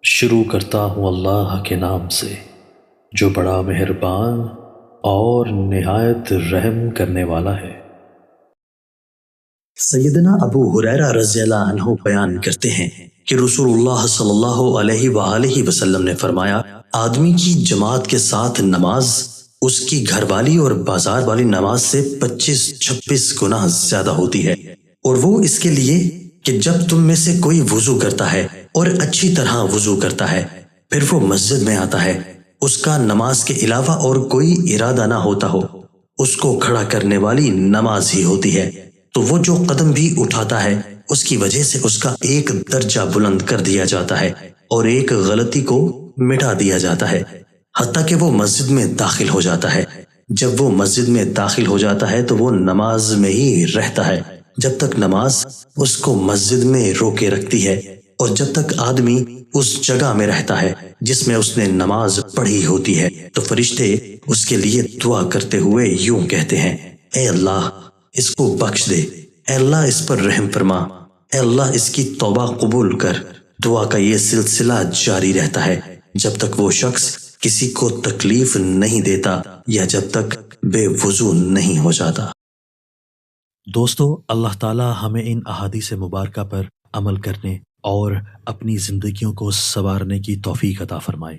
شروع کرتا ہوں اللہ کے نام سے جو بڑا مہربان اور نہایت رحم کرنے والا ہے۔ سیدنا ابو ہریرہ رضی اللہ عنہ بیان کرتے ہیں کہ رسول اللہ صلی اللہ علیہ وآلہ وسلم نے فرمایا، آدمی کی جماعت کے ساتھ نماز اس کی گھر والی اور بازار والی نماز سے 25-26 گنا زیادہ ہوتی ہے، اور وہ اس کے لیے کہ جب تم میں سے کوئی وضو کرتا ہے اور اچھی طرح وضو کرتا ہے پھر وہ مسجد میں آتا ہے، اس کا نماز کے علاوہ اور کوئی ارادہ نہ ہوتا ہو، اس کو کھڑا کرنے والی نماز ہی ہوتی ہے، تو وہ جو قدم بھی اٹھاتا ہے اس کی وجہ سے اس کا ایک درجہ بلند کر دیا جاتا ہے اور ایک غلطی کو مٹا دیا جاتا ہے، حتیٰ کہ وہ مسجد میں داخل ہو جاتا ہے۔ جب وہ مسجد میں داخل ہو جاتا ہے تو وہ نماز میں ہی رہتا ہے جب تک نماز اس کو مسجد میں روکے رکھتی ہے، اور جب تک آدمی اس جگہ میں رہتا ہے جس میں اس نے نماز پڑھی ہوتی ہے تو فرشتے اس کے لیے دعا کرتے ہوئے یوں کہتے ہیں، اے اللہ اس کو بخش دے، اے اللہ اس پر رحم فرما، اے اللہ اس کی توبہ قبول کر۔ دعا کا یہ سلسلہ جاری رہتا ہے جب تک وہ شخص کسی کو تکلیف نہیں دیتا یا جب تک بے وضو نہیں ہو جاتا۔ دوستو، اللہ تعالی ہمیں ان احادیث مبارکہ پر عمل کرنے اور اپنی زندگیوں کو سنوارنے کی توفیق عطا فرمائے۔